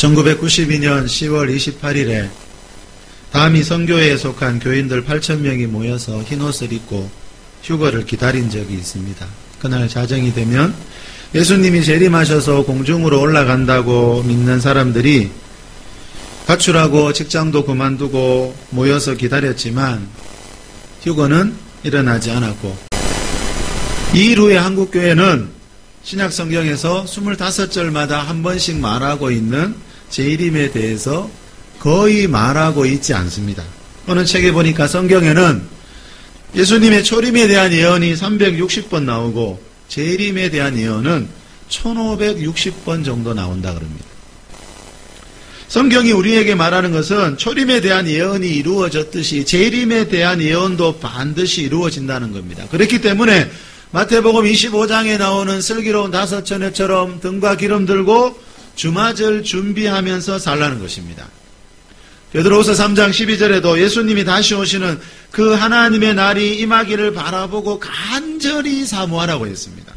1992년 10월 28일에 다미 선교회에 속한 교인들 8,000명이 모여서 흰옷을 입고 휴거를 기다린 적이 있습니다. 그날 자정이 되면 예수님이 재림하셔서 공중으로 올라간다고 믿는 사람들이 가출하고 직장도 그만두고 모여서 기다렸지만 휴거는 일어나지 않았고 2일 후에 한국교회는 신약 성경에서 25절마다 한 번씩 말하고 있는 재림에 대해서 거의 말하고 있지 않습니다. 어느 책에 보니까 성경에는 예수님의 초림에 대한 예언이 360번 나오고 재림에 대한 예언은 1560번 정도 나온다 그럽니다. 성경이 우리에게 말하는 것은 초림에 대한 예언이 이루어졌듯이 재림에 대한 예언도 반드시 이루어진다는 겁니다. 그렇기 때문에 마태복음 25장에 나오는 슬기로운 5처녀처럼 등과 기름 들고 주맞을 준비하면서 살라는 것입니다. 베드로후서 3장 12절에도 예수님이 다시 오시는 그 하나님의 날이 임하기를 바라보고 간절히 사모하라고 했습니다.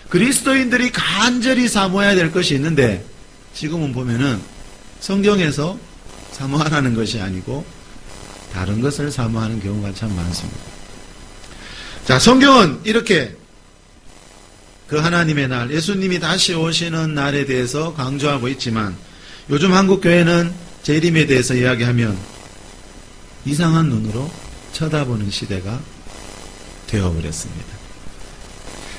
그리스도인들이 간절히 사모해야 될 것이 있는데 지금은 보면은 성경에서 사모하라는 것이 아니고 다른 것을 사모하는 경우가 참 많습니다. 자, 성경은 이렇게 그 하나님의 날, 예수님이 다시 오시는 날에 대해서 강조하고 있지만 요즘 한국교회는 재림에 대해서 이야기하면 이상한 눈으로 쳐다보는 시대가 되어버렸습니다.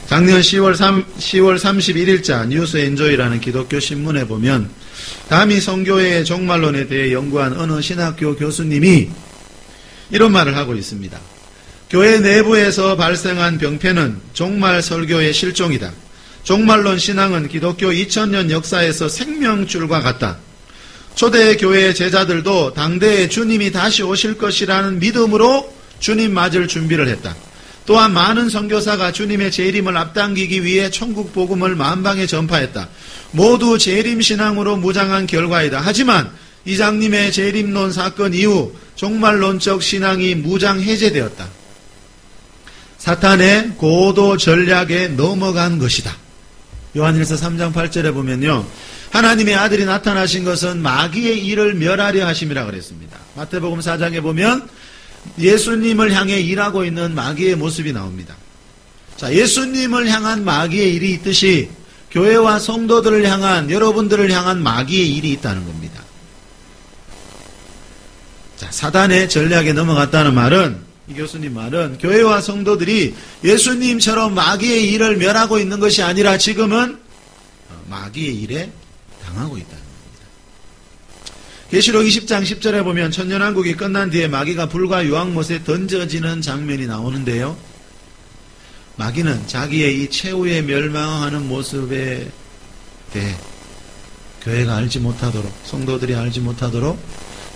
작년 10월 31일자 뉴스 엔조이라는 기독교 신문에 보면 다미 선교회의 종말론에 대해 연구한 어느 신학교 교수님이 이런 말을 하고 있습니다. 교회 내부에서 발생한 병폐는 종말 설교의 실종이다. 종말론 신앙은 기독교 2000년 역사에서 생명줄과 같다. 초대 교회의 제자들도 당대에 주님이 다시 오실 것이라는 믿음으로 주님 맞을 준비를 했다. 또한 많은 선교사가 주님의 재림을 앞당기기 위해 천국 복음을 만방에 전파했다. 모두 재림신앙으로 무장한 결과이다. 하지만 이장님의 재림론 사건 이후 종말론적 신앙이 무장 해제되었다. 사탄의 고도 전략에 넘어간 것이다. 요한일서 3장 8절에 보면요, 하나님의 아들이 나타나신 것은 마귀의 일을 멸하려 하심이라 그랬습니다. 마태복음 4장에 보면 예수님을 향해 일하고 있는 마귀의 모습이 나옵니다. 자, 예수님을 향한 마귀의 일이 있듯이 교회와 성도들을 향한, 여러분들을 향한 마귀의 일이 있다는 겁니다. 자, 사단의 전략에 넘어갔다는 말은, 이 교수님 말은 교회와 성도들이 예수님처럼 마귀의 일을 멸하고 있는 것이 아니라 지금은 마귀의 일에 당하고 있다는 겁니다. 계시록 20장 10절에 보면 천년왕국이 끝난 뒤에 마귀가 불과 유황못에 던져지는 장면이 나오는데요. 마귀는 자기의 이 최후의 멸망하는 모습에 대해 교회가 알지 못하도록, 성도들이 알지 못하도록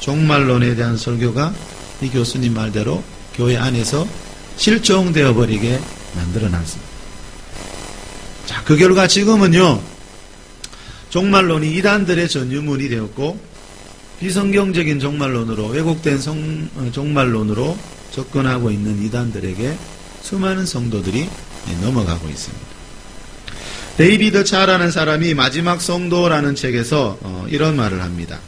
종말론에 대한 설교가 이 교수님 말대로 교회 안에서 실종되어 버리게 만들어놨습니다. 자, 그 결과 지금은요, 종말론이 이단들의 전유물이 되었고 비성경적인 종말론으로, 왜곡된 종말론으로 접근하고 있는 이단들에게 수많은 성도들이 넘어가고 있습니다. 데이비드 차라는 사람이 마지막 성도라는 책에서 이런 말을 합니다.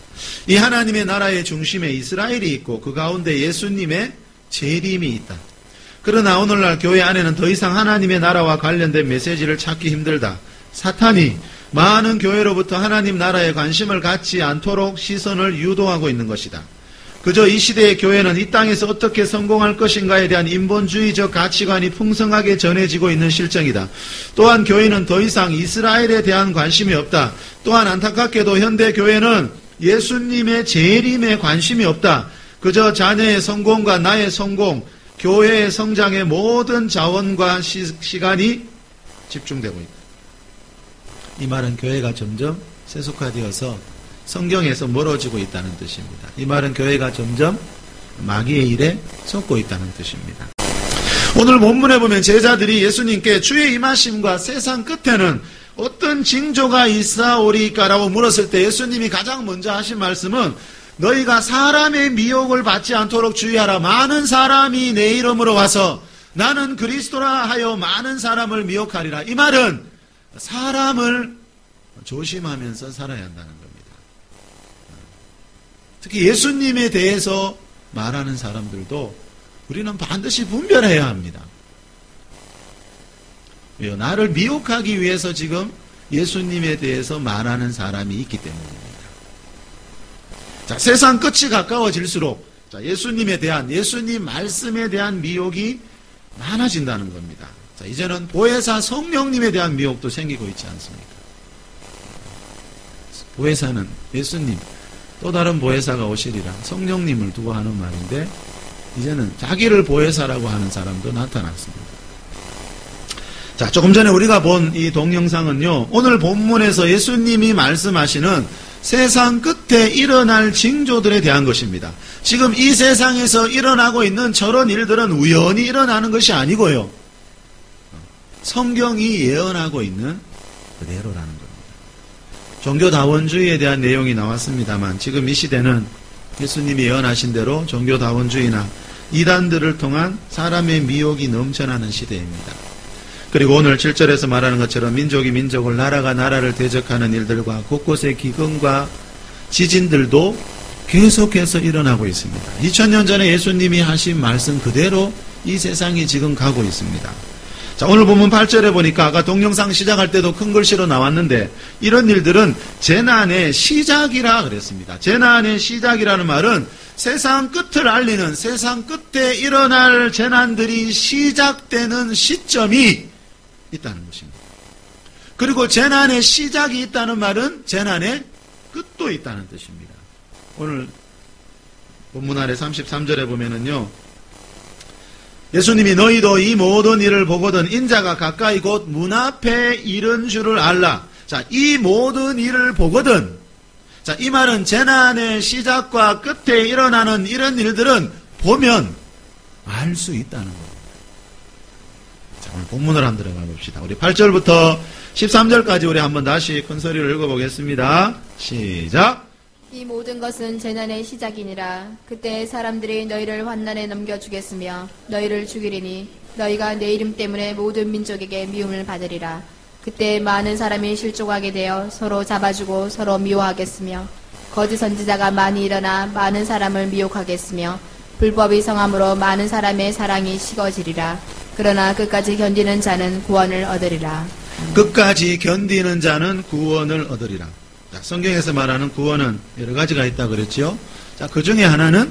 이 하나님의 나라의 중심에 이스라엘이 있고 그 가운데 예수님의 재림이 있다. 그러나 오늘날 교회 안에는 더 이상 하나님의 나라와 관련된 메시지를 찾기 힘들다. 사탄이 많은 교회로부터 하나님 나라에 관심을 갖지 않도록 시선을 유도하고 있는 것이다. 그저 이 시대의 교회는 이 땅에서 어떻게 성공할 것인가에 대한 인본주의적 가치관이 풍성하게 전해지고 있는 실정이다. 또한 교회는 더 이상 이스라엘에 대한 관심이 없다. 또한 안타깝게도 현대 교회는 예수님의 재림에 관심이 없다. 그저 자녀의 성공과 나의 성공, 교회의 성장에 모든 자원과 시간이 집중되고 있다. 이 말은 교회가 점점 세속화되어서 성경에서 멀어지고 있다는 뜻입니다. 이 말은 교회가 점점 마귀의 일에 속고 있다는 뜻입니다. 오늘 본문에 보면 제자들이 예수님께 주의 임하심과 세상 끝에는 어떤 징조가 있사오리까라고 물었을 때 예수님이 가장 먼저 하신 말씀은 너희가 사람의 미혹을 받지 않도록 주의하라. 많은 사람이 내 이름으로 와서 나는 그리스도라 하여 많은 사람을 미혹하리라. 이 말은 사람을 조심하면서 살아야 한다는 겁니다. 특히 예수님에 대해서 말하는 사람들도 우리는 반드시 분별해야 합니다. 왜요? 나를 미혹하기 위해서 지금 예수님에 대해서 말하는 사람이 있기 때문입니다. 자, 세상 끝이 가까워질수록 예수님에 대한, 예수님 말씀에 대한 미혹이 많아진다는 겁니다. 자, 이제는 보혜사 성령님에 대한 미혹도 생기고 있지 않습니까? 보혜사는 예수님, 또 다른 보혜사가 오시리라 성령님을 두고 하는 말인데, 이제는 자기를 보혜사라고 하는 사람도 나타났습니다. 자, 조금 전에 우리가 본 이 동영상은요, 오늘 본문에서 예수님이 말씀하시는 세상 끝에 일어날 징조들에 대한 것입니다. 지금 이 세상에서 일어나고 있는 저런 일들은 우연히 일어나는 것이 아니고요, 성경이 예언하고 있는 그대로라는 겁니다. 종교다원주의에 대한 내용이 나왔습니다만, 지금 이 시대는 예수님이 예언하신 대로 종교다원주의나 이단들을 통한 사람의 미혹이 넘쳐나는 시대입니다. 그리고 오늘 7절에서 말하는 것처럼 민족이 민족을, 나라가 나라를 대적하는 일들과 곳곳의 기근과 지진들도 계속해서 일어나고 있습니다. 2000년 전에 예수님이 하신 말씀 그대로 이 세상이 지금 가고 있습니다. 자, 오늘 본문 8절에 보니까 아까 동영상 시작할 때도 큰 글씨로 나왔는데, 이런 일들은 재난의 시작이라 그랬습니다. 재난의 시작이라는 말은 세상 끝을 알리는, 세상 끝에 일어날 재난들이 시작되는 시점이 있다는 것입니다. 그리고 재난의 시작이 있다는 말은 재난의 끝도 있다는 뜻입니다. 오늘 본문 아래 33절에 보면은요, 예수님이 너희도 이 모든 일을 보거든 인자가 가까이 곧 문 앞에 이른 줄을 알라. 자, 이 모든 일을 보거든. 자, 이 말은 재난의 시작과 끝에 일어나는 이런 일들은 보면 알 수 있다는 겁니다. 자, 오늘 본문을 한번 들어가 봅시다. 우리 8절부터 13절까지 우리 한번 다시 큰 소리로 읽어보겠습니다. 시작. 이 모든 것은 재난의 시작이니라. 그때 사람들이 너희를 환난에 넘겨주겠으며 너희를 죽이리니 너희가 내 이름 때문에 모든 민족에게 미움을 받으리라. 그때 많은 사람이 실족하게 되어 서로 잡아주고 서로 미워하겠으며 거짓 선지자가 많이 일어나 많은 사람을 미혹하겠으며 불법이 성함으로 많은 사람의 사랑이 식어지리라. 그러나 끝까지 견디는 자는 구원을 얻으리라. 끝까지 견디는 자는 구원을 얻으리라. 자, 성경에서 말하는 구원은 여러 가지가 있다고 그랬죠. 자, 그 중에 하나는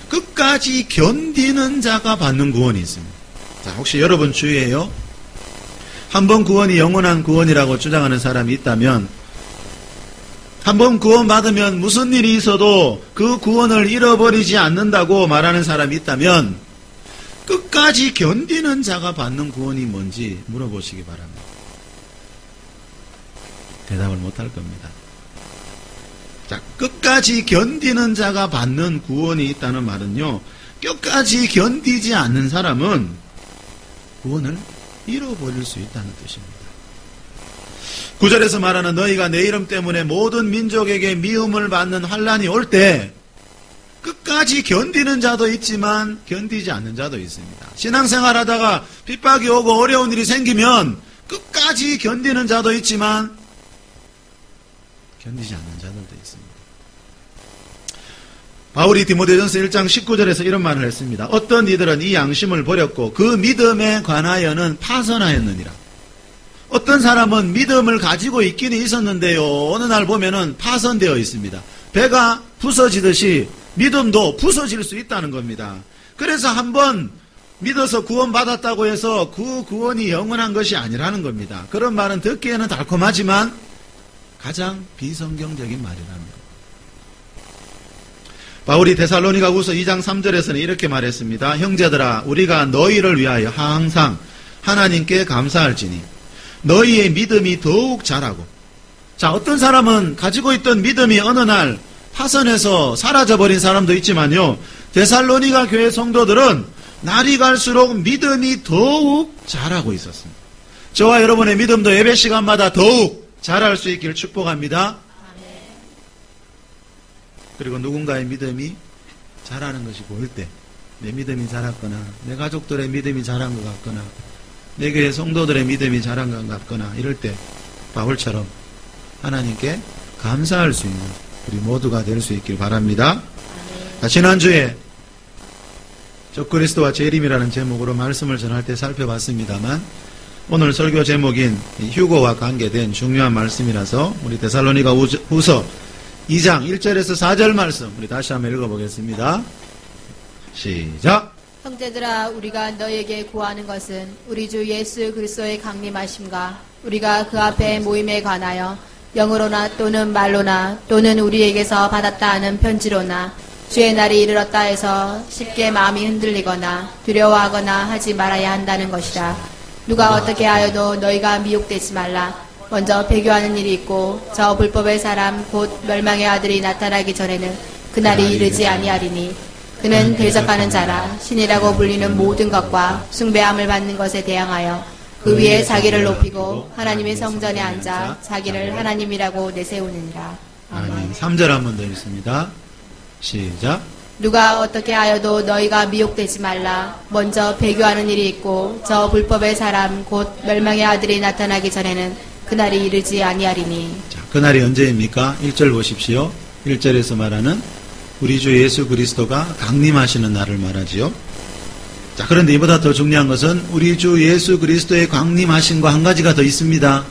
끝까지 견디는 자가 받는 구원이 있습니다. 자, 혹시 여러분 주위에요, 한번 구원이 영원한 구원이라고 주장하는 사람이 있다면, 한번 구원받으면 무슨 일이 있어도 그 구원을 잃어버리지 않는다고 말하는 사람이 있다면, 끝까지 견디는 자가 받는 구원이 뭔지 물어보시기 바랍니다. 대답을 못할 겁니다. 자, 끝까지 견디는 자가 받는 구원이 있다는 말은요, 끝까지 견디지 않는 사람은 구원을 잃어버릴 수 있다는 뜻입니다. 9절에서 말하는 너희가 내 이름 때문에 모든 민족에게 미움을 받는 환난이 올 때 끝까지 견디는 자도 있지만 견디지 않는 자도 있습니다. 신앙생활 하다가 핍박이 오고 어려운 일이 생기면 끝까지 견디는 자도 있지만 견디지 않는 자들도 있습니다. 바울이 디모데전서 1장 19절에서 이런 말을 했습니다. 어떤 이들은 이 양심을 버렸고 그 믿음에 관하여는 파선하였느니라. 어떤 사람은 믿음을 가지고 있기는 있었는데요, 어느 날 보면은 파선되어 있습니다. 배가 부서지듯이 믿음도 부서질 수 있다는 겁니다. 그래서 한번 믿어서 구원받았다고 해서 그 구원이 영원한 것이 아니라는 겁니다. 그런 말은 듣기에는 달콤하지만 가장 비성경적인 말이라는 겁니다. 바울이 데살로니가후서 2장 3절에서는 이렇게 말했습니다. 형제들아, 우리가 너희를 위하여 항상 하나님께 감사할지니 너희의 믿음이 더욱 자라고. 자, 어떤 사람은 가지고 있던 믿음이 어느 날 파선해서 사라져버린 사람도 있지만요, 데살로니가 교회 성도들은 날이 갈수록 믿음이 더욱 자라고 있었습니다. 저와 여러분의 믿음도 예배 시간마다 더욱 자랄 수 있기를 축복합니다. 그리고 누군가의 믿음이 자라는 것이 보일 때, 내 믿음이 자랐거나 내 가족들의 믿음이 자란 것 같거나 내 교회 성도들의 믿음이 자란 것 같거나 이럴 때 바울처럼 하나님께 감사할 수 있는 우리 모두가 될 수 있길 바랍니다. 자, 지난주에 적그리스도와 재림이라는 제목으로 말씀을 전할 때 살펴봤습니다만 오늘 설교 제목인 휴거와 관계된 중요한 말씀이라서 우리 데살로니가 후서 2장 1절에서 4절 말씀 우리 다시 한번 읽어보겠습니다. 시작. 형제들아, 우리가 너에게 구하는 것은 우리 주 예수 그리스도의 강림하심과 우리가 그 앞에 모임에 관하여 영으로나 또는 말로나 또는 우리에게서 받았다 하는 편지로나 주의 날이 이르렀다 해서 쉽게 마음이 흔들리거나 두려워하거나 하지 말아야 한다는 것이라. 누가 어떻게 하여도 너희가 미혹되지 말라. 먼저 배교하는 일이 있고 저 불법의 사람 곧 멸망의 아들이 나타나기 전에는 그날이 이르지 아니하리니 그는 대적하는 자라. 신이라고 불리는 모든 것과 숭배함을 받는 것에 대항하여 그 위에 자기를 높이고 하나님의 성전에 앉아 자기를 하나님이라고 내세우느니라. 아멘. 3절 한 번 더 읽습니다. 시작. 누가 어떻게 하여도 너희가 미혹되지 말라. 먼저 배교하는 일이 있고 저 불법의 사람 곧 멸망의 아들이 나타나기 전에는 그날이 이르지 아니하리니. 자, 그날이 언제입니까? 1절 보십시오. 1절에서 말하는 우리 주 예수 그리스도가 강림하시는 날을 말하지요. 자, 그런데 이보다 더 중요한 것은 우리 주 예수 그리스도의 강림하심과 한 가지가 더 있습니다.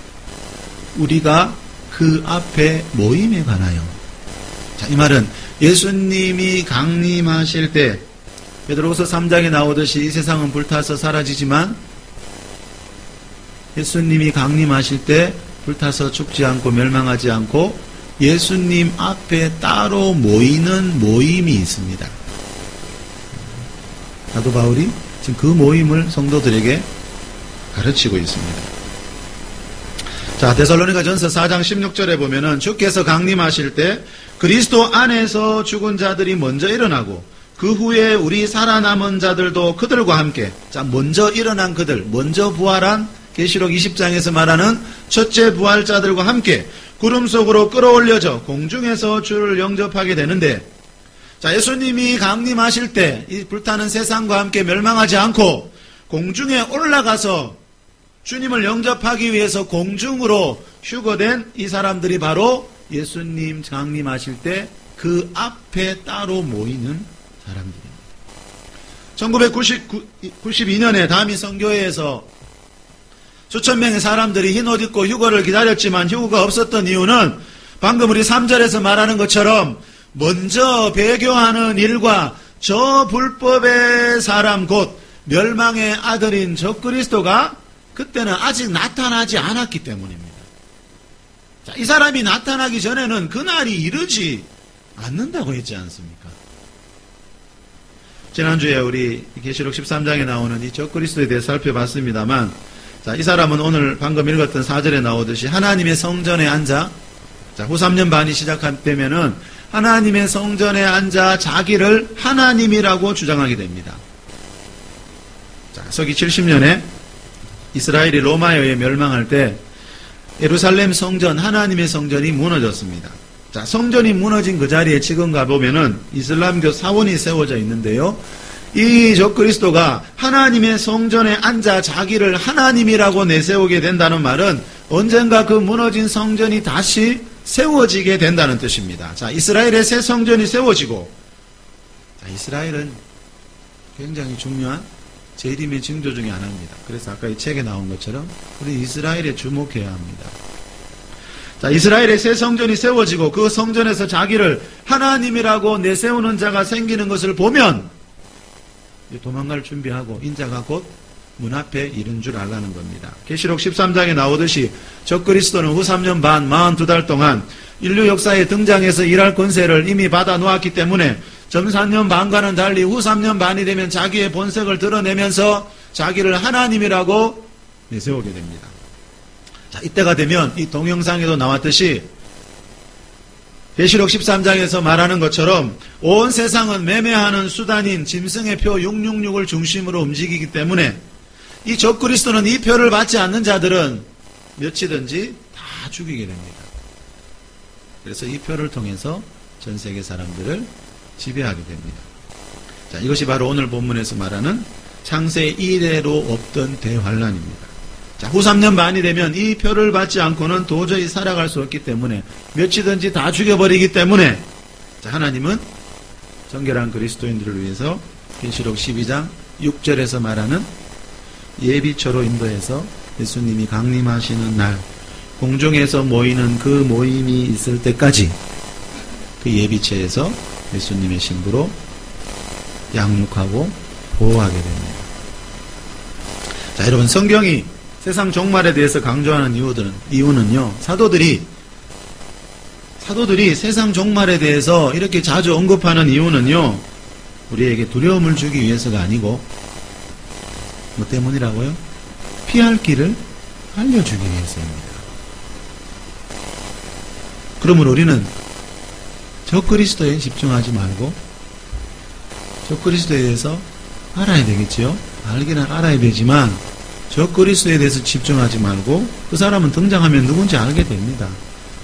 우리가 그 앞에 모임에 관하여. 자, 이 말은 예수님이 강림하실 때 베드로후서 3장에 나오듯이 이 세상은 불타서 사라지지만 예수님이 강림하실 때 불타서 죽지 않고 멸망하지 않고 예수님 앞에 따로 모이는 모임이 있습니다. 사도 바울이 지금 그 모임을 성도들에게 가르치고 있습니다. 자, 데살로니가 전서 4장 16절에 보면은 주께서 강림하실 때 그리스도 안에서 죽은 자들이 먼저 일어나고 그 후에 우리 살아남은 자들도 그들과 함께. 자, 먼저 일어난 그들, 먼저 부활한 계시록 20장에서 말하는 첫째 부활자들과 함께 구름 속으로 끌어올려져 공중에서 주를 영접하게 되는데, 자, 예수님이 강림하실 때 이 불타는 세상과 함께 멸망하지 않고 공중에 올라가서 주님을 영접하기 위해서 공중으로 휴거된 이 사람들이 바로 예수님 강림하실 때 그 앞에 따로 모이는 사람들입니다. 1992년에 다미 선교회에서 수천 명의 사람들이 흰 옷 입고 휴거를 기다렸지만 휴거가 없었던 이유는 방금 우리 3절에서 말하는 것처럼 먼저 배교하는 일과 저 불법의 사람 곧 멸망의 아들인 적그리스도가 그때는 아직 나타나지 않았기 때문입니다. 자, 이 사람이 나타나기 전에는 그날이 이르지 않는다고 했지 않습니까? 지난주에 우리 계시록 13장에 나오는 이 적그리스도에 대해 살펴봤습니다만, 자, 이 사람은 오늘 방금 읽었던 4절에 나오듯이 하나님의 성전에 앉아, 자, 후 3년 반이 시작되면은 하나님의 성전에 앉아 자기를 하나님이라고 주장하게 됩니다. 자, 서기 70년에 이스라엘이 로마에 의해 멸망할 때 예루살렘 성전, 하나님의 성전이 무너졌습니다. 자, 성전이 무너진 그 자리에 지금 가보면은 이슬람교 사원이 세워져 있는데요. 이 적그리스도가 하나님의 성전에 앉아 자기를 하나님이라고 내세우게 된다는 말은 언젠가 그 무너진 성전이 다시 세워지게 된다는 뜻입니다. 자, 이스라엘의 새 성전이 세워지고, 자, 이스라엘은 굉장히 중요한 재림의 징조 중에 하나입니다. 그래서 아까 이 책에 나온 것처럼 우리 이스라엘에 주목해야 합니다. 자, 이스라엘의 새 성전이 세워지고 그 성전에서 자기를 하나님이라고 내세우는 자가 생기는 것을 보면 도망갈 준비하고 인자가 곧 문 앞에 이른 줄 알라는 겁니다. 계시록 13장에 나오듯이 적그리스도는 후 3년 반 42달 동안 인류 역사에 등장해서 일할 권세를 이미 받아 놓았기 때문에 전 4년 반과는 달리 후 3년 반이 되면 자기의 본색을 드러내면서 자기를 하나님이라고 내세우게 됩니다. 자, 이때가 되면 이 동영상에도 나왔듯이 계시록 13장에서 말하는 것처럼 온 세상은 매매하는 수단인 짐승의 표 666을 중심으로 움직이기 때문에 이 적그리스도는 이 표를 받지 않는 자들은 몇이든지 다 죽이게 됩니다. 그래서 이 표를 통해서 전 세계 사람들을 지배하게 됩니다. 자, 이것이 바로 오늘 본문에서 말하는 창세 이래로 없던 대환란입니다. 자, 후 3년 반이 되면 이 표를 받지 않고는 도저히 살아갈 수 없기 때문에 몇이든지 다 죽여버리기 때문에 자, 하나님은 정결한 그리스도인들을 위해서 계시록 12장 6절에서 말하는 예비처로 인도해서 예수님이 강림하시는 날 공중에서 모이는 그 모임이 있을 때까지 그 예비체에서 예수님의 신부로 양육하고 보호하게 됩니다. 자, 여러분, 성경이 세상 종말에 대해서 강조하는 이유는요, 사도들이 세상 종말에 대해서 이렇게 자주 언급하는 이유는요, 우리에게 두려움을 주기 위해서가 아니고, 뭐 때문이라고요? 피할 길을 알려주기 위해서입니다. 그러므로 우리는 저 그리스도에 집중하지 말고, 저 그리스도에 대해서 알아야 되겠지요? 알기는 알아야 되지만, 저 그리스도에 대해서 집중하지 말고 그 사람은 등장하면 누군지 알게 됩니다.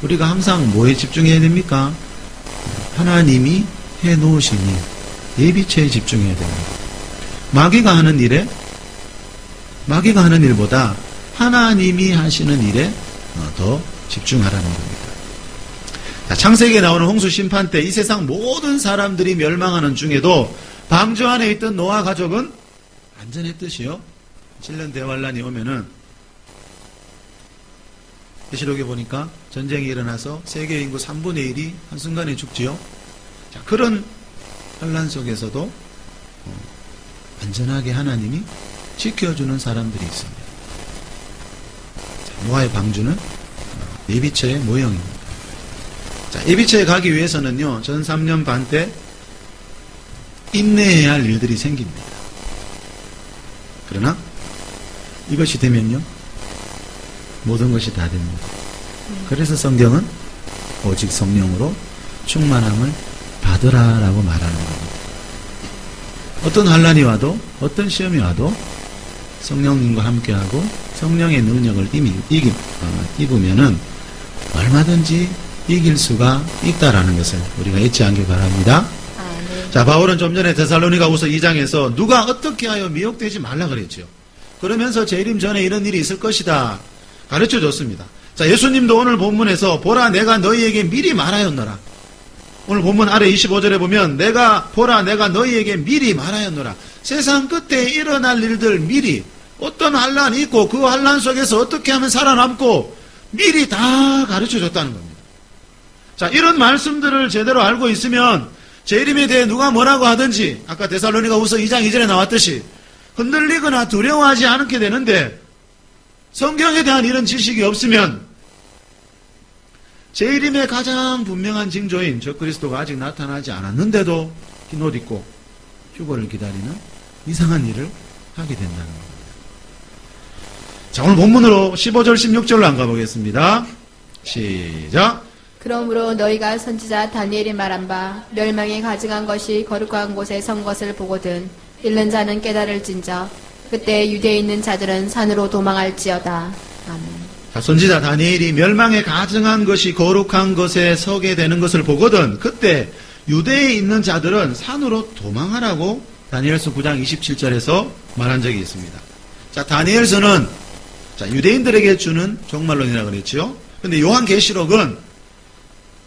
우리가 항상 뭐에 집중해야 됩니까? 하나님이 해놓으신 일, 예비체에 집중해야 됩니다. 마귀가 하는 일보다 하나님이 하시는 일에 더 집중하라는 겁니다. 자, 창세기에 나오는 홍수 심판 때 이 세상 모든 사람들이 멸망하는 중에도 방주 안에 있던 노아 가족은 안전했듯이요. 7년 대환란이 오면은 계시록에 보니까 전쟁이 일어나서 세계 인구 3분의 1이 한순간에 죽지요. 자, 그런 환란 속에서도 안전하게 하나님이 지켜주는 사람들이 있습니다. 자, 노아의 방주는 예비처의 모형입니다. 자, 예비처에 가기 위해서는요, 전 3년 반 때 인내해야 할 일들이 생깁니다. 그러나 이것이 되면요, 모든 것이 다 됩니다. 그래서 성경은 오직 성령으로 충만함을 받으라라고 말하는 겁니다. 어떤 환란이 와도, 어떤 시험이 와도 성령님과 함께하고 성령의 능력을 입으면은 얼마든지 이길 수가 있다라는 것을 우리가 잊지 않길 바랍니다. 자, 바울은 좀 전에 데살로니가후서 2장에서 누가 어떻게 하여 미혹되지 말라 그랬죠. 그러면서 재림 전에 이런 일이 있을 것이다 가르쳐 줬습니다. 자, 예수님도 오늘 본문에서 보라 내가 너희에게 미리 말하였노라. 오늘 본문 아래 25절에 보면 내가 너희에게 미리 말하였노라. 세상 끝에 일어날 일들 미리 어떤 환란이 있고 그 환란 속에서 어떻게 하면 살아남고 미리 다 가르쳐 줬다는 겁니다. 자, 이런 말씀들을 제대로 알고 있으면 재림에 대해 누가 뭐라고 하든지 아까 데살로니가후서 2장 2절에 나왔듯이 흔들리거나 두려워하지 않게 되는데, 성경에 대한 이런 지식이 없으면 재림의 가장 분명한 징조인 저 그리스도가 아직 나타나지 않았는데도 흰 옷 입고 휴거를 기다리는 이상한 일을 하게 된다는 겁니다. 자, 오늘 본문으로 15절 16절로 안 가보겠습니다. 시작. 그러므로 너희가 선지자 다니엘이 말한 바 멸망에 가증한 것이 거룩한 곳에 선 것을 보거든 읽는 자는 깨달을진저 그때 유대에 있는 자들은 산으로 도망할지어다. 아멘. 자, 선지자 다니엘이 멸망에 가증한 것이 거룩한 것에 서게 되는 것을 보거든 그때 유대에 있는 자들은 산으로 도망하라고 다니엘서 9장 27절에서 말한 적이 있습니다. 자, 다니엘서는 유대인들에게 주는 종말론이라고 그랬죠. 근데 요한계시록은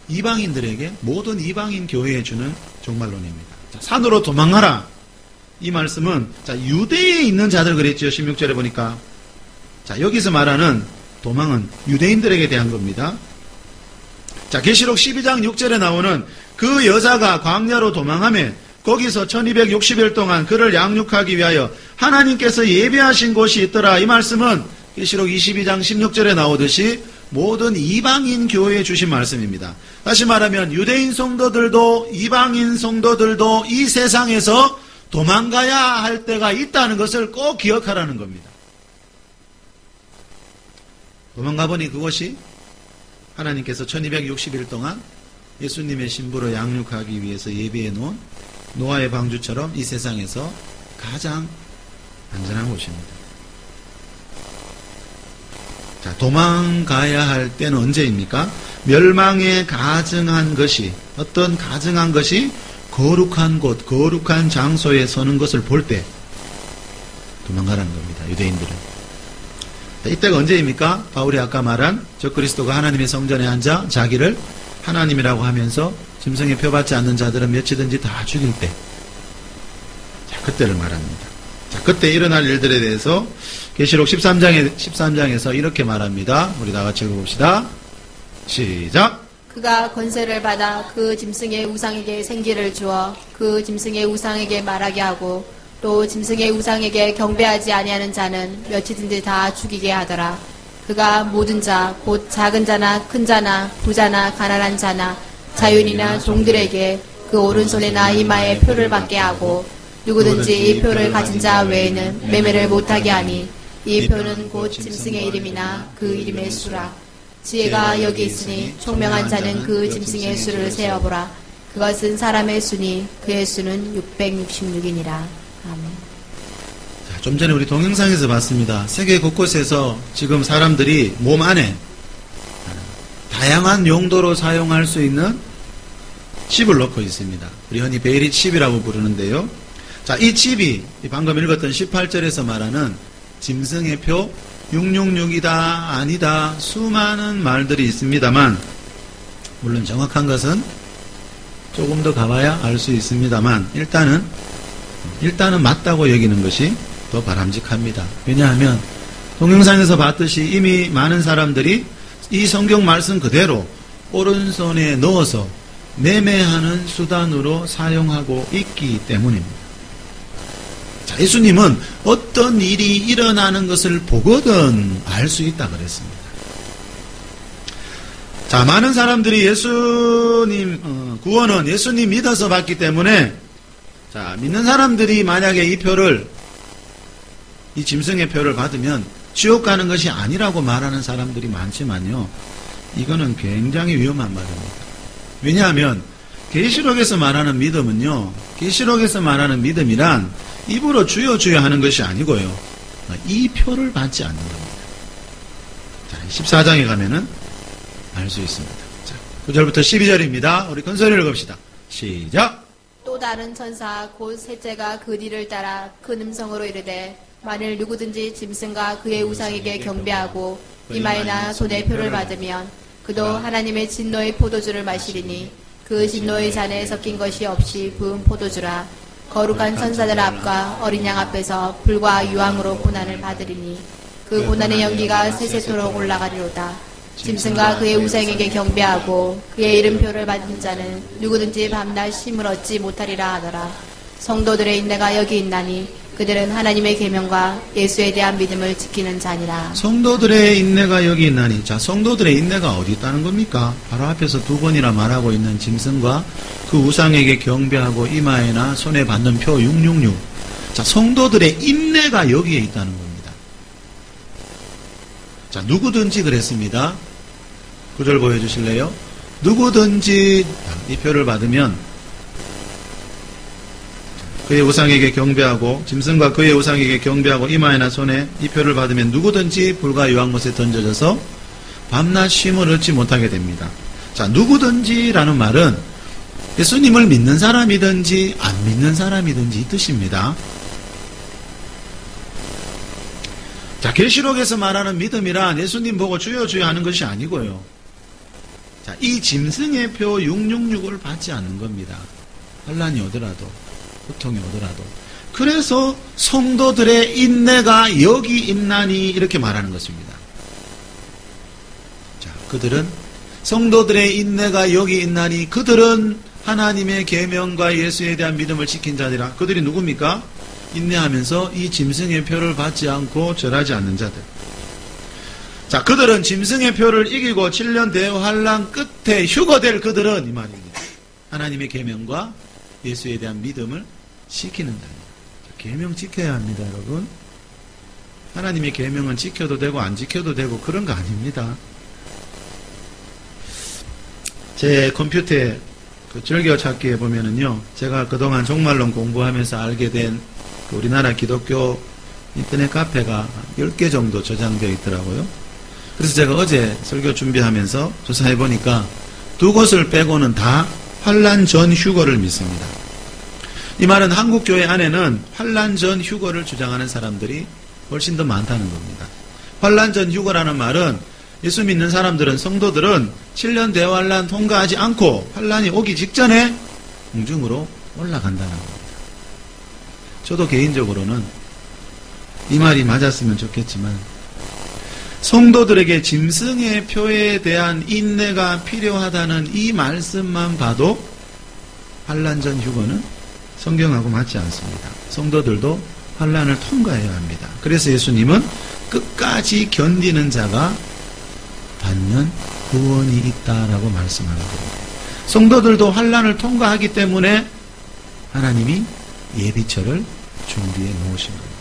이방인들에게, 모든 이방인 교회에 주는 종말론입니다. 자, 산으로 도망하라. 이 말씀은 유대에 있는 자들 그랬죠. 16절에 보니까. 자, 여기서 말하는 도망은 유대인들에게 대한 겁니다. 자, 계시록 12장 6절에 나오는 그 여자가 광야로 도망하며 거기서 1260일 동안 그를 양육하기 위하여 하나님께서 예비하신 곳이 있더라. 이 말씀은 계시록 22장 16절에 나오듯이 모든 이방인 교회에 주신 말씀입니다. 다시 말하면 유대인 성도들도 이방인 성도들도 이 세상에서 도망가야 할 때가 있다는 것을 꼭 기억하라는 겁니다. 도망가 보니 그것이 하나님께서 1260일 동안 예수님의 신부로 양육하기 위해서 예비해 놓은 노아의 방주처럼 이 세상에서 가장 안전한 곳입니다. 자, 도망가야 할 때는 언제입니까? 멸망에 가증한 것이, 어떤 가증한 것이 거룩한 곳, 거룩한 장소에 서는 것을 볼 때 도망가라는 겁니다. 유대인들은. 이때가 언제입니까? 바울이 아까 말한 적그리스도가 하나님의 성전에 앉아 자기를 하나님이라고 하면서 짐승의 표 받지 않는 자들은 몇이든지 다 죽일 때. 자, 그때를 말합니다. 자, 그때 일어날 일들에 대해서 계시록 13장에서 이렇게 말합니다. 우리 다 같이 읽어봅시다. 시작. 그가 권세를 받아 그 짐승의 우상에게 생기를 주어 그 짐승의 우상에게 말하게 하고 또 짐승의 우상에게 경배하지 아니하는 자는 몇이든지 다 죽이게 하더라. 그가 모든 자, 곧 작은 자나 큰 자나 부자나 가난한 자나 자유인이나 종들에게 그 오른손이나 이마에 표를 받게 하고 누구든지 이 표를 가진 자 외에는 매매를 못하게 하니 이 표는 곧 짐승의 이름이나 그 이름의 수라. 지혜가 여기 있으니 총명한 자는 그 짐승의 수를 세어보라. 그것은 사람의 수니 그의 수는 666이니라. 아멘. 자, 좀 전에 우리 동영상에서 봤습니다. 세계 곳곳에서 지금 사람들이 몸 안에 다양한 용도로 사용할 수 있는 칩을 넣고 있습니다. 우리 흔히 베이리 칩이라고 부르는데요. 자, 이 칩이 방금 읽었던 18절에서 말하는 짐승의 표 666이다 아니다 수많은 말들이 있습니다만, 물론 정확한 것은 조금 더 가봐야 알 수 있습니다만 일단은 맞다고 여기는 것이 더 바람직합니다. 왜냐하면 동영상에서 봤듯이 이미 많은 사람들이 이 성경 말씀 그대로 오른손에 넣어서 매매하는 수단으로 사용하고 있기 때문입니다. 자, 예수님은 어떤 일이 일어나는 것을 보거든 알 수 있다 그랬습니다. 자, 많은 사람들이 예수님 구원은 예수님 믿어서 받기 때문에, 자, 믿는 사람들이 만약에 이 짐승의 표를 받으면 지옥 가는 것이 아니라고 말하는 사람들이 많지만요, 이거는 굉장히 위험한 말입니다. 왜냐하면 계시록에서 말하는 믿음은요, 계시록에서 말하는 믿음이란 입으로 주여 주여 하는 것이 아니고요, 이 표를 받지 않는 겁니다. 자, 14장에 가면은 알 수 있습니다. 자, 9절부터 12절입니다. 우리 큰소리를 읽읍시다. 시작. 또 다른 천사 곧 셋째가 그 뒤를 따라 큰 음성으로 이르되 만일 누구든지 짐승과 그의 우상에게 경배하고 이마에나 손에 표를 받으면 그도 하나님의 진노의 포도주를 마시리니 그 진노의 잔에 섞인 것이 없이 부은 포도주라. 거룩한 천사들 앞과 어린 양 앞에서 불과 유황으로 고난을 받으리니 그 고난의 연기가 세세토록 올라가리로다. 짐승과 그의 우상에게 경배하고 그의 이름표를 받은 자는 누구든지 밤낮 쉼을 얻지 못하리라 하더라. 성도들의 인내가 여기 있나니 그들은 하나님의 계명과 예수에 대한 믿음을 지키는 자니라. 성도들의 인내가 여기 있나니, 자, 성도들의 인내가 어디 있다는 겁니까? 바로 앞에서 두 번이나 말하고 있는 짐승과 그 우상에게 경배하고 이마에나 손에 받는 표 666. 자, 성도들의 인내가 여기에 있다는 겁니다. 자, 누구든지 그랬습니다. 9절 보여주실래요? 누구든지 이 표를 받으면 그의 우상에게 경배하고 짐승과 그의 우상에게 경배하고 이마에나 손에 이 표를 받으면 누구든지 불과 유황못에 던져져서 밤낮 쉼을 얻지 못하게 됩니다. 자, 누구든지라는 말은 예수님을 믿는 사람이든지 안 믿는 사람이든지 이 뜻입니다. 자, 계시록에서 말하는 믿음이란 예수님 보고 주여 주여 하는 것이 아니고요. 자, 이 짐승의 표 666을 받지 않는 겁니다. 환난이 오더라도, 고통이 오더라도. 그래서 성도들의 인내가 여기 있나니 이렇게 말하는 것입니다. 자, 성도들의 인내가 여기 있나니 그들은 하나님의 계명과 예수에 대한 믿음을 지킨 자들이라. 그들이 누굽니까? 인내하면서 이 짐승의 표를 받지 않고 절하지 않는 자들. 자, 그들은 짐승의 표를 이기고 7년 대환란 끝에 휴거될 그들은 이 말입니다. 하나님의 계명과 예수에 대한 믿음을 지키는 자입니다. 계명 지켜야 합니다, 여러분. 하나님의 계명은 지켜도 되고 안 지켜도 되고 그런 거 아닙니다. 제 컴퓨터에 즐겨찾기에 보면은요, 제가 그동안 종말론 공부하면서 알게 된 우리나라 기독교 인터넷 카페가 10개 정도 저장되어 있더라고요. 그래서 제가 어제 설교 준비하면서 조사해 보니까 두 곳을 빼고는 다 환란 전 휴거를 믿습니다. 이 말은 한국 교회 안에는 환란 전 휴거를 주장하는 사람들이 훨씬 더 많다는 겁니다. 환란전 휴거라는 말은 예수 믿는 사람들은, 성도들은 7년 대환란 통과하지 않고 환란이 오기 직전에 공중으로 올라간다는 겁니다. 저도 개인적으로는 이 말이 맞았으면 좋겠지만 성도들에게 짐승의 표에 대한 인내가 필요하다는 이 말씀만 봐도 환란전 휴거는 성경하고 맞지 않습니다. 성도들도 환란을 통과해야 합니다. 그래서 예수님은 끝까지 견디는 자가 받는 구원이 있다라고 말씀하는 겁니다. 성도들도 환란을 통과하기 때문에 하나님이 예비처를 준비해 놓으신 겁니다.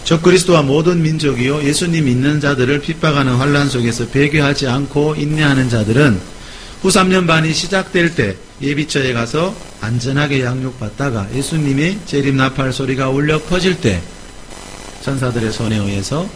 적그리스도와 모든 민족이요 예수님 믿는 자들을 핍박하는 환란 속에서 배교하지 않고 인내하는 자들은 후 3년 반이 시작될 때 예비처에 가서 안전하게 양육받다가 예수님의 재림나팔 소리가 울려 퍼질 때 천사들의 손에 의해서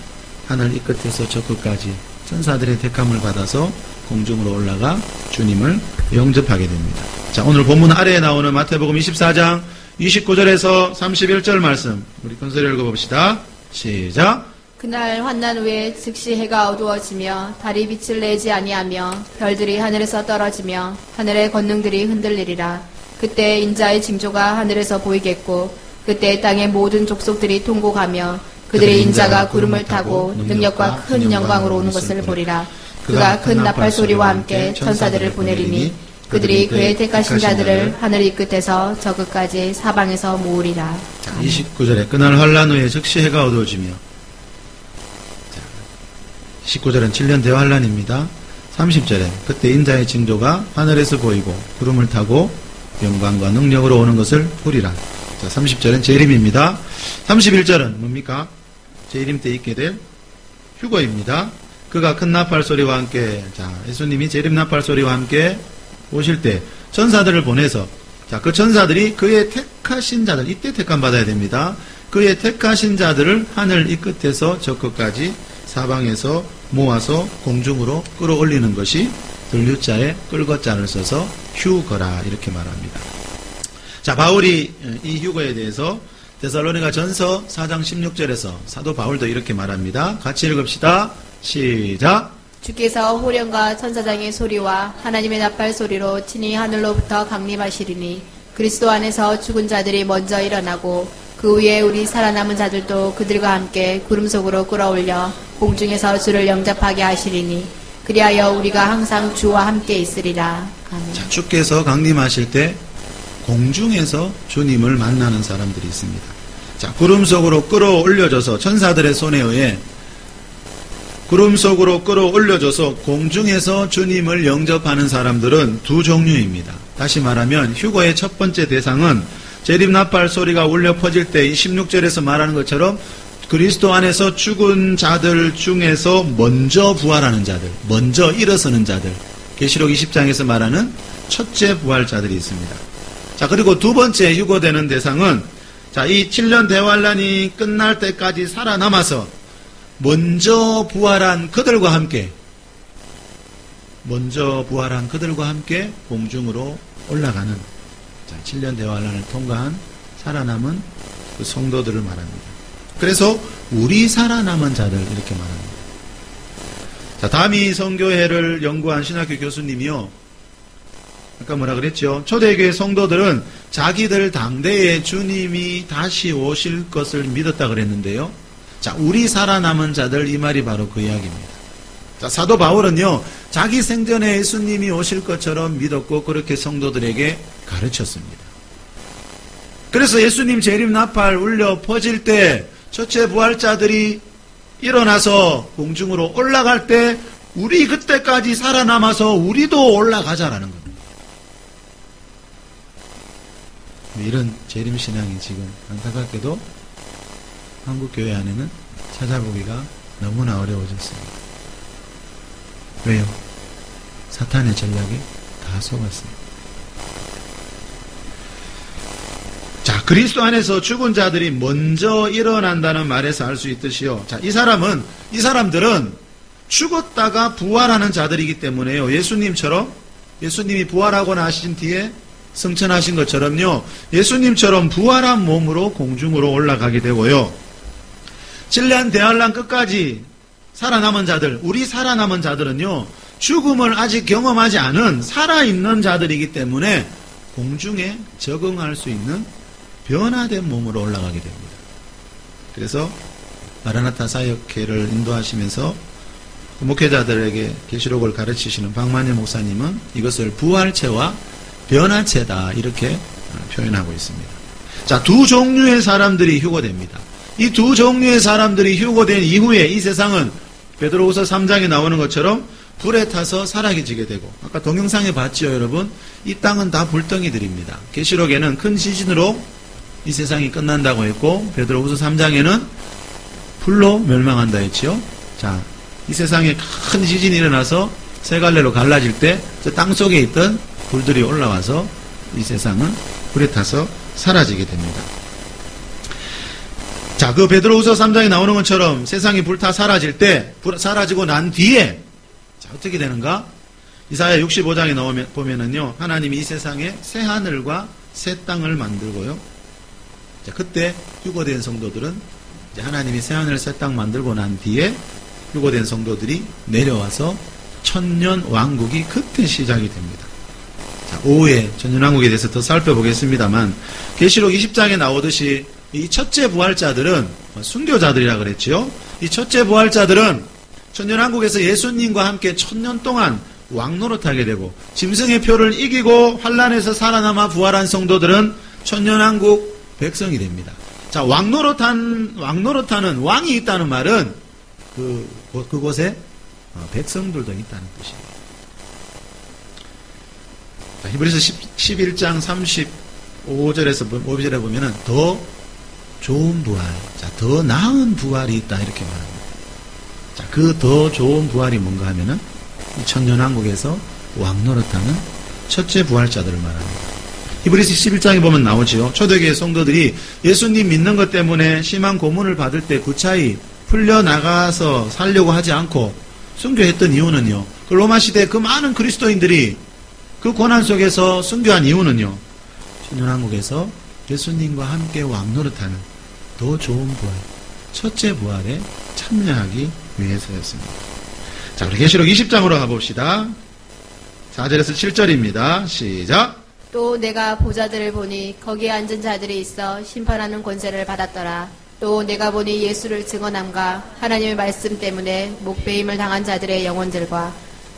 하늘 이 끝에서 저 끝까지 천사들의 택함을 받아서 공중으로 올라가 주님을 영접하게 됩니다. 자, 오늘 본문 아래에 나오는 마태복음 24장 29절에서 31절 말씀 우리 큰소리 읽어봅시다. 시작. 그날 환난 후에 즉시 해가 어두워지며 달이 빛을 내지 아니하며 별들이 하늘에서 떨어지며 하늘의 권능들이 흔들리리라. 그때 인자의 징조가 하늘에서 보이겠고 그때 땅의 모든 족속들이 통곡하며 그들의 인자가 구름을 타고 능력과 큰 영광으로 오는 것을 보리라. 그가 큰 나팔 소리와 함께 천사들을 보내리니 그들이 그의 택하신 자들을 하늘 이 끝에서 저 끝까지 사방에서 모으리라. 29절에 그날 환란 후에 즉시 해가 어두워지며 19절은 7년 대환란입니다. 30절에 그때 인자의 징조가 하늘에서 보이고 구름을 타고 영광과 능력으로 오는 것을 보리라. 자, 30절은 재림입니다. 31절은 뭡니까? 재림 때 있게 될 휴거입니다. 그가 큰 나팔 소리와 함께, 자, 예수님이 재림 나팔 소리와 함께 오실 때 천사들을 보내서, 자, 그 천사들이 그의 택하신 자들, 이때 택함 받아야 됩니다. 그의 택하신 자들을 하늘 이 끝에서 저 끝까지 사방에서 모아서 공중으로 끌어올리는 것이 들유자에 끌거자를 써서 휴거라 이렇게 말합니다. 자, 바울이 이 휴거에 대해서 데살로니가 전서 4장 16절에서 사도 바울도 이렇게 말합니다. 같이 읽읍시다. 시작. 주께서 호령과 천사장의 소리와 하나님의 나팔 소리로 친히 하늘로부터 강림하시리니 그리스도 안에서 죽은 자들이 먼저 일어나고 그 후에 우리 살아남은 자들도 그들과 함께 구름 속으로 끌어올려 공중에서 주를 영접하게 하시리니 그리하여 우리가 항상 주와 함께 있으리라. 아멘. 자, 주께서 강림하실 때 공중에서 주님을 만나는 사람들이 있습니다. 자, 구름 속으로 끌어올려져서 천사들의 손에 의해 구름 속으로 끌어올려져서 공중에서 주님을 영접하는 사람들은 두 종류입니다. 다시 말하면 휴거의 첫 번째 대상은 재림나팔 소리가 울려 퍼질 때 이 16절에서 말하는 것처럼 그리스도 안에서 죽은 자들 중에서 먼저 부활하는 자들, 먼저 일어서는 자들, 계시록 20장에서 말하는 첫째 부활자들이 있습니다. 자, 그리고 두 번째 휴거되는 대상은, 자, 이 7년 대환란이 끝날 때까지 살아남아서 먼저 부활한 그들과 함께 공중으로 올라가는, 자, 7년 대환란을 통과한 살아남은 그 성도들을 말합니다. 그래서 우리 살아남은 자들 이렇게 말합니다. 자, 다미 성교회를 연구한 신학교 교수님이요, 아까 뭐라 그랬죠? 초대교회 성도들은 자기들 당대에 주님이 다시 오실 것을 믿었다 그랬는데요. 자, 우리 살아남은 자들, 이 말이 바로 그 이야기입니다. 자, 사도 바울은요, 자기 생전에 예수님이 오실 것처럼 믿었고 그렇게 성도들에게 가르쳤습니다. 그래서 예수님 재림 나팔 울려 퍼질 때 첫째 부활자들이 일어나서 공중으로 올라갈 때 우리 그때까지 살아남아서 우리도 올라가자라는 겁니다. 이런 재림신앙이 지금 안타깝게도 한국교회 안에는 찾아보기가 너무나 어려워졌습니다. 왜요? 사탄의 전략이 다 속았습니다. 자, 그리스도 안에서 죽은 자들이 먼저 일어난다는 말에서 알 수 있듯이요. 자, 이 사람들은 죽었다가 부활하는 자들이기 때문에요. 예수님이 부활하고 나신 뒤에 승천하신 것처럼요. 예수님처럼 부활한 몸으로 공중으로 올라가게 되고요. 진리한 대환란 끝까지 살아남은 자들, 우리 살아남은 자들은요, 죽음을 아직 경험하지 않은 살아있는 자들이기 때문에 공중에 적응할 수 있는 변화된 몸으로 올라가게 됩니다. 그래서 마라나타 사역회를 인도하시면서 목회자들에게 계시록을 가르치시는 박만일 목사님은 이것을 부활체와 변화체다 이렇게 표현하고 있습니다. 자, 두 종류의 사람들이 휴거됩니다. 이 두 종류의 사람들이 휴거된 이후에 이 세상은 베드로후서 3장에 나오는 것처럼 불에 타서 사라지게 되고, 아까 동영상에 봤지요 여러분? 이 땅은 다 불덩이들입니다. 계시록에는 큰 시신으로 이 세상이 끝난다고 했고, 베드로후서 3장에는 불로 멸망한다 했지요. 자, 이 세상에 큰 지진이 일어나서 세 갈래로 갈라질 때 저 땅 속에 있던 불들이 올라와서 이 세상은 불에 타서 사라지게 됩니다. 자, 그 베드로후서 3장에 나오는 것처럼 세상이 불타 사라질 때, 사라지고 난 뒤에 자, 어떻게 되는가? 이사야 65장에 보면은요, 하나님이 이 세상에 새 하늘과 새 땅을 만들고요. 자, 그때 휴거된 성도들은 이제 하나님이 새 하늘 새 땅 만들고 난 뒤에 휴거된 성도들이 내려와서 천년 왕국이 그때 시작이 됩니다. 자, 오후에 천년 왕국에 대해서 더 살펴보겠습니다만, 계시록 20장에 나오듯이 이 첫째 부활자들은 순교자들이라 그랬지요. 이 첫째 부활자들은 천년 왕국에서 예수님과 함께 천년 동안 왕노릇하게 되고, 짐승의 표를 이기고 환란에서 살아남아 부활한 성도들은 천년 왕국 백성이 됩니다. 자, 왕노릇하는 왕이 있다는 말은 그곳에 백성들도 있다는 뜻입니다. 자, 히브리서 11장 35절에서 5절에 보면은 더 좋은 부활, 자, 더 나은 부활이 있다 이렇게 말합니다. 자, 그 더 좋은 부활이 뭔가 하면은 이 천년왕국에서 왕노릇하는 첫째 부활자들을 말합니다. 히브리서 11장에 보면 나오지요. 초대교회 성도들이 예수님 믿는 것 때문에 심한 고문을 받을 때 구차히 풀려나가서 살려고 하지 않고 순교했던 이유는요, 그 로마 시대 그 많은 그리스도인들이 그 고난 속에서 순교한 이유는요, 천년왕국에서 예수님과 함께 왕노릇하는 더 좋은 부활, 첫째 부활에 참여하기 위해서였습니다. 자, 우리 계시록 20장으로 가봅시다. 4절에서 7절입니다. 시작. 또 내가 보좌들을 보니 거기에 앉은 자들이 있어 심판하는 권세를 받았더라. 또 내가 보니 예수를 증언함과 하나님의 말씀 때문에 목배임을 당한 자들의 영혼들과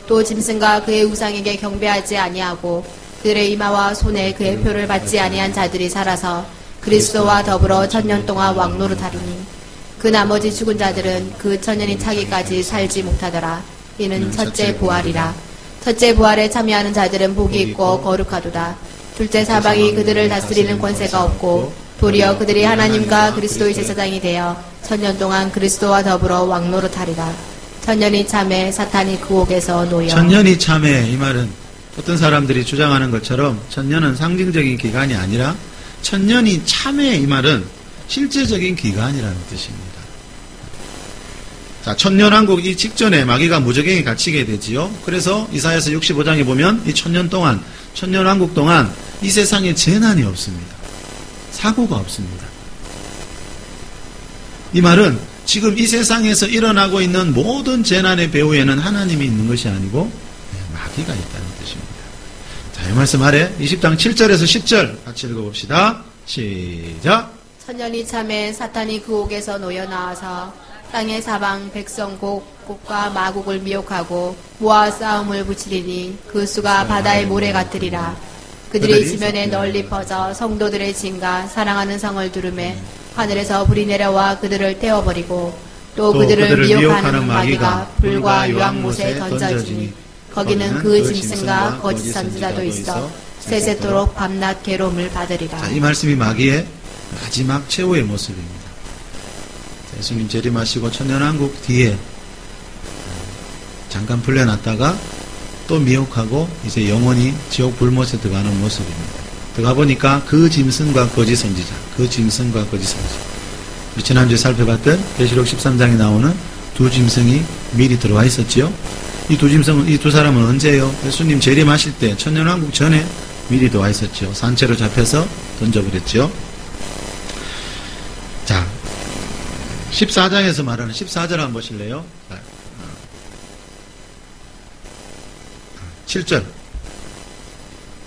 또 짐승과 그의 우상에게 경배하지 아니하고 그들의 이마와 손에 그의 표를 받지 아니한 자들이 살아서 그리스도와 더불어 천년 동안 왕노릇하리니 그 나머지 죽은 자들은 그 천년이 차기까지 살지 못하더라. 이는 첫째 부활이라. 첫째 부활에 참여하는 자들은 복이 있고 거룩하도다. 둘째 사방이 그들을 다스리는 권세가 없고 도리어 그들이 하나님과 그리스도의 제사장이 되어 천년 동안 그리스도와 더불어 왕노릇하리라. 천년이 참에 사탄이 그 옥에서 놓여. 천년이 참에, 이 말은 어떤 사람들이 주장하는 것처럼 천년은 상징적인 기간이 아니라 천년이 참에, 이 말은 실제적인 기간이라는 뜻입니다. 자, 천년왕국 이 직전에 마귀가 무저갱이 갇히게 되지요. 그래서 이사야서 65장에 보면 이 천년 동안, 천년왕국 동안 이 세상에 재난이 없습니다. 사고가 없습니다. 이 말은 지금 이 세상에서 일어나고 있는 모든 재난의 배후에는 하나님이 있는 것이 아니고 마귀가 있다는 뜻입니다. 자, 이 말씀 아래 20장 7절에서 10절 같이 읽어봅시다. 시작. 천년이 참에 사탄이 그 옥에서 놓여 나와서 땅의 사방 백성 곡과 마곡을 미혹하고 모아 싸움을 붙이리니 그 수가 바다의 모래 같으리라. 그들이 지면에 널리 퍼져 성도들의 진과 사랑하는 성을 두르매 하늘에서 불이 내려와 그들을 태워버리고 또 그들을 미혹하는 마귀가 불과 유황못에 던져지니 거기는 그 짐승과 거짓 선지자도 있어 세세토록 밤낮 괴로움을 받으리라. 자, 이 말씀이 마귀의 마지막 최후의 모습입니다. 예수님 재림하시고 천년왕국 뒤에 잠깐 풀려났다가 또 미혹하고 이제 영원히 지옥 불못에 들어가는 모습입니다. 들어가 보니까 그 짐승과 거짓 선지자, 그 짐승과 거짓 선지자. 우리 지난주에 살펴봤던 계시록 13장에 나오는 두 짐승이 미리 들어와 있었지요. 이 두 짐승은, 이 두 사람은 언제예요? 예수님 재림하실 때 천년왕국 전에 미리 들어와 있었죠. 산채로 잡혀서 던져버렸죠. 자, 14장에서 말하는 14절 한번 보실래요? 7절.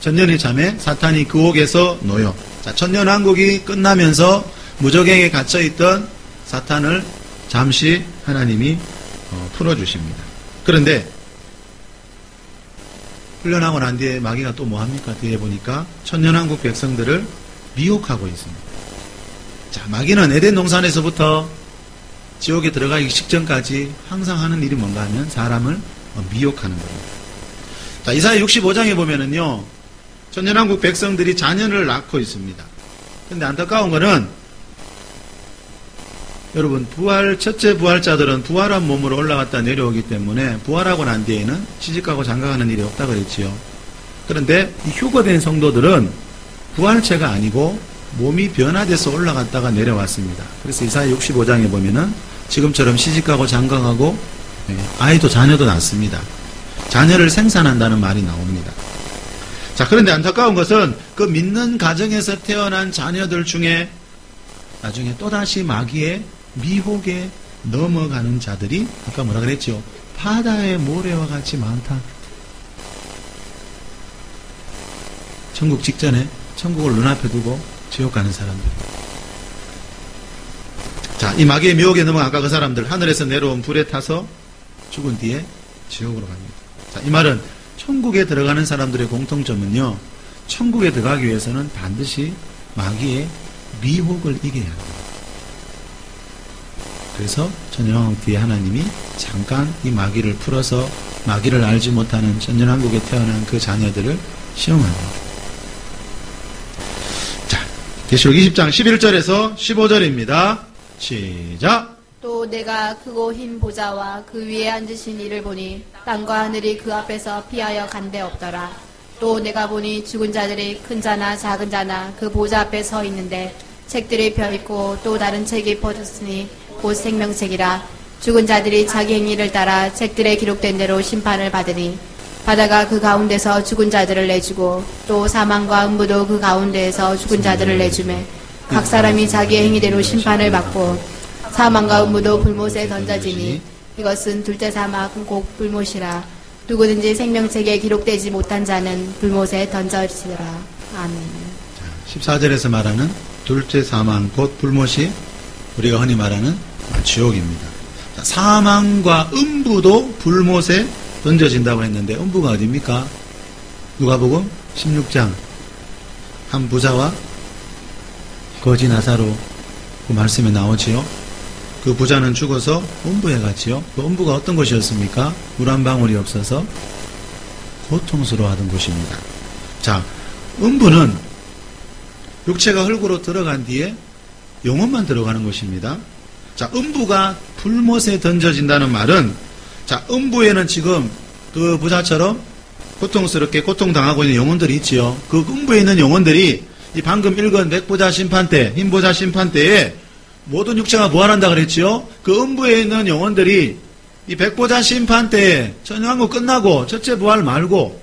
천년이 잠에 사탄이 그 옥에서 놓여. 자, 천년왕국이 끝나면서 무적행에 갇혀있던 사탄을 잠시 하나님이 풀어주십니다. 그런데 훈련하고 난 뒤에 마귀가 또 뭐합니까? 뒤에 보니까 천년왕국 백성들을 미혹하고 있습니다. 자, 마귀는 에덴 동산에서부터 지옥에 들어가기 직전까지 항상 하는 일이 뭔가 하면 사람을 미혹하는 겁니다. 자, 이사야 65장에 보면은요, 천년왕국 백성들이 자녀를 낳고 있습니다. 근데 안타까운 거는, 여러분, 첫째 부활자들은 부활한 몸으로 올라갔다 내려오기 때문에 부활하고 난 뒤에는 시집가고 장가가는 일이 없다 그랬지요. 그런데 이 휴거된 성도들은 부활체가 아니고 몸이 변화돼서 올라갔다가 내려왔습니다. 그래서 이사야 65장에 보면은 지금처럼 시집가고 장가가고 아이도 자녀도 낳습니다. 자녀를 생산한다는 말이 나옵니다. 자, 그런데 안타까운 것은 그 믿는 가정에서 태어난 자녀들 중에 나중에 또다시 마귀의 미혹에 넘어가는 자들이 아까 뭐라 그랬죠? 바다의 모래와 같이 많다. 천국 직전에 천국을 눈앞에 두고 지옥 가는 사람들. 자, 이 마귀의 미혹에 넘어간 아까 그 사람들, 하늘에서 내려온 불에 타서 죽은 뒤에 지옥으로 갑니다. 자, 이 말은 천국에 들어가는 사람들의 공통점은요, 천국에 들어가기 위해서는 반드시 마귀의 미혹을 이겨야 합니다. 그래서 천년왕국 뒤에 하나님이 잠깐 이 마귀를 풀어서 마귀를 알지 못하는 천년왕국에 태어난 그 자녀들을 시험합니다. 자, 계시록 20장 11절에서 15절입니다. 시작. 또 내가 크고 흰 보좌와 그 위에 앉으신 이를 보니 땅과 하늘이 그 앞에서 피하여 간데 없더라. 또 내가 보니 죽은 자들이 큰 자나 작은 자나 그 보좌 앞에 서 있는데 책들이 펴있고 또 다른 책이 퍼졌으니 곧 생명책이라. 죽은 자들이 자기 행위를 따라 책들에 기록된 대로 심판을 받으니 바다가 그 가운데서 죽은 자들을 내주고 또 사망과 음부도 그 가운데에서 죽은 자들을 내주매 각 사람이 자기 행위대로 심판을 받고 사망과 음부도 불못에 던져지니 이것은 둘째 사망 곧 불못이라. 누구든지 생명책에 기록되지 못한 자는 불못에 던져지더라. 아멘. 14절에서 말하는 둘째 사망 곧 불못이 우리가 흔히 말하는 지옥입니다. 자, 사망과 음부도 불못에 던져진다고 했는데 음부가 어디입니까? 누가복음 16장 한 부자와 거지 나사로 그 말씀에 나오지요. 그 부자는 죽어서 음부에 갔지요. 그 음부가 어떤 곳이었습니까? 물 한 방울이 없어서 고통스러워하던 곳입니다. 자, 음부는 육체가 흙으로 들어간 뒤에 영혼만 들어가는 곳입니다. 자, 음부가 불못에 던져진다는 말은, 자, 음부에는 지금 그 부자처럼 고통스럽게 고통당하고 있는 영혼들이 있지요. 그 음부에 있는 영혼들이 이 방금 읽은 백보자 심판대, 흰보자 심판대에 모든 육체가 부활한다 그랬지요. 그 음부에 있는 영혼들이 이 백보자 심판대에 천년왕국 끝나고 첫째 부활 말고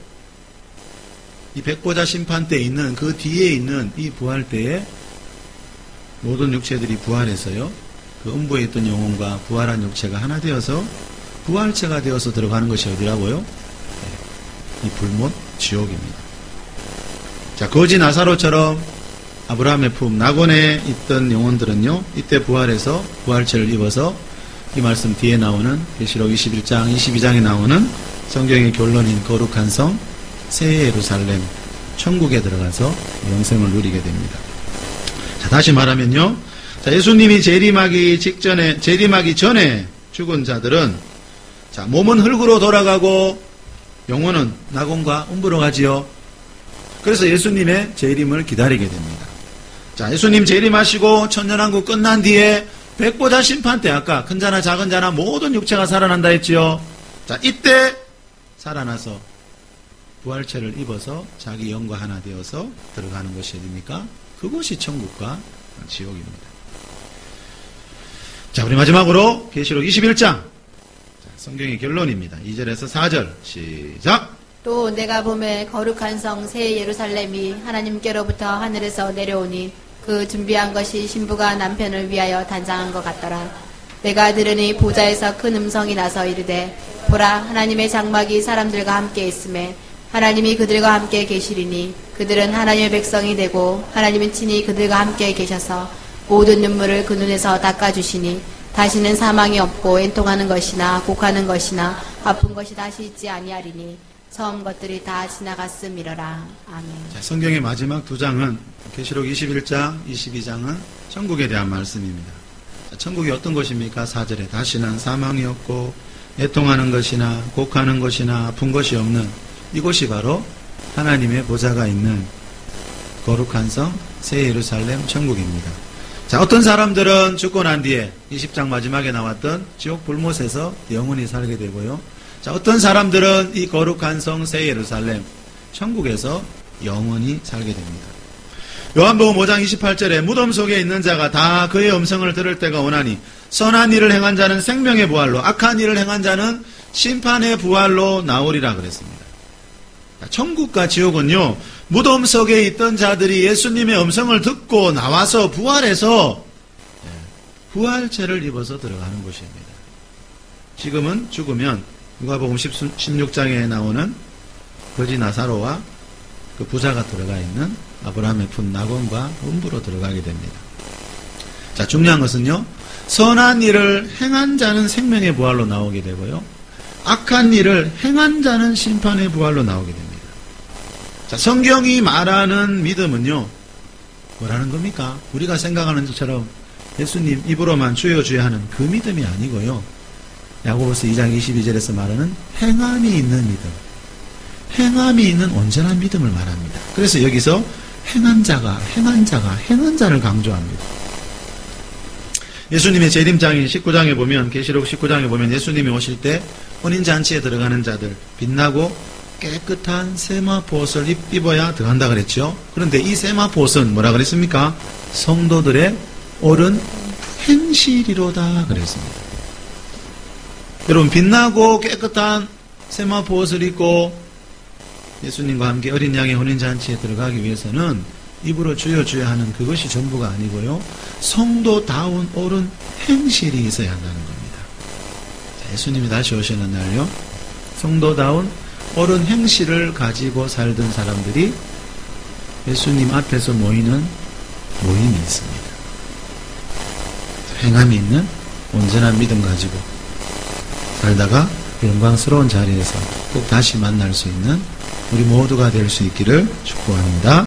이 백보자 심판대에 있는 그 뒤에 있는 이 부활대에 모든 육체들이 부활해서요, 그 음부에 있던 영혼과 부활한 육체가 하나 되어서 부활체가 되어서 들어가는 것이 어디라고요? 이 불못 지옥입니다. 자, 거지 나사로처럼 아브라함의 품 낙원에 있던 영혼들은요, 이때 부활해서 부활체를 입어서 이 말씀 뒤에 나오는 계시록 21장 22장에 나오는 성경의 결론인 거룩한 성 새 예루살렘 천국에 들어가서 영생을 누리게 됩니다. 자, 다시 말하면요, 자, 예수님이 재림하기 전에 죽은 자들은, 자, 몸은 흙으로 돌아가고 영혼은 낙원과 음부로 가지요. 그래서 예수님의 재림을 기다리게 됩니다. 자, 예수님 재림하시고 천년왕국 끝난 뒤에 백보자 심판 때 아까 큰 자나 작은 자나 모든 육체가 살아난다 했지요. 자, 이때 살아나서 부활체를 입어서 자기 영과 하나 되어서 들어가는 것이 어디입니까? 그것이 천국과 지옥입니다. 자, 우리 마지막으로 계시록 21장 성경의 결론입니다. 2절에서 4절 시작. 또 내가 보매 거룩한 성 새 예루살렘이 하나님께로부터 하늘에서 내려오니 그 준비한 것이 신부가 남편을 위하여 단장한 것 같더라. 내가 들으니 보좌에서 큰 음성이 나서 이르되 보라 하나님의 장막이 사람들과 함께 있음에 하나님이 그들과 함께 계시리니 그들은 하나님의 백성이 되고 하나님은 친히 그들과 함께 계셔서 모든 눈물을 그 눈에서 닦아주시니 다시는 사망이 없고 애통하는 것이나 곡하는 것이나 아픈 것이 다시 있지 아니하리니 처음 것들이 다 지나갔음이러라. 아멘. 자, 성경의 마지막 두 장은 계시록 21장, 22장은 천국에 대한 말씀입니다. 자, 천국이 어떤 것입니까? 4절에 다시는 사망이 없고 애통하는 것이나 곡하는 것이나 아픈 것이 없는 이곳이 바로 하나님의 보좌가 있는 거룩한 성 새 예루살렘 천국입니다. 자, 어떤 사람들은 죽고 난 뒤에 20장 마지막에 나왔던 지옥 불못에서 영원히 살게 되고요. 자, 어떤 사람들은 이 거룩한 성 새 예루살렘 천국에서 영원히 살게 됩니다. 요한복음 5장 28절에 무덤 속에 있는 자가 다 그의 음성을 들을 때가 오나니 선한 일을 행한 자는 생명의 부활로 악한 일을 행한 자는 심판의 부활로 나오리라 그랬습니다. 자, 천국과 지옥은요, 무덤 속에 있던 자들이 예수님의 음성을 듣고 나와서 부활해서 부활체를 입어서 들어가는 곳입니다. 지금은 죽으면 누가복음 16장에 나오는 거지 나사로와 그 부자가 들어가 있는 아브라함의 푼 낙원과 음부로 들어가게 됩니다. 자, 중요한 것은요, 선한 일을 행한 자는 생명의 부활로 나오게 되고요, 악한 일을 행한 자는 심판의 부활로 나오게 됩니다. 자, 성경이 말하는 믿음은요, 뭐라는 겁니까? 우리가 생각하는 것처럼 예수님 입으로만 주여 주여 하는 그 믿음이 아니고요, 야고보서 2장 22절에서 말하는 행함이 있는 믿음, 행함이 있는 온전한 믿음을 말합니다. 그래서 여기서 행한 자가 행한 자를 강조합니다. 예수님의 재림장인 19장에 보면, 계시록 19장에 보면 예수님이 오실 때 혼인잔치에 들어가는 자들 빛나고 깨끗한 세마포 옷을 입어야 들어간다 그랬죠. 그런데 이 세마포 옷은 뭐라 그랬습니까? 성도들의 옳은 행실이로다 그랬습니다. 여러분, 빛나고 깨끗한 세마포 옷을 입고 예수님과 함께 어린 양의 혼인잔치에 들어가기 위해서는 입으로 주여 주여 하는 그것이 전부가 아니고요, 성도다운 옳은 행실이 있어야 한다는 겁니다. 자, 예수님이 다시 오시는 날요, 성도다운 옳은 행실을 가지고 살던 사람들이 예수님 앞에서 모이는 모임이 있습니다. 행함이 있는 온전한 믿음 가지고 살다가 영광스러운 자리에서 꼭 다시 만날 수 있는 우리 모두가 될 수 있기를 축복합니다.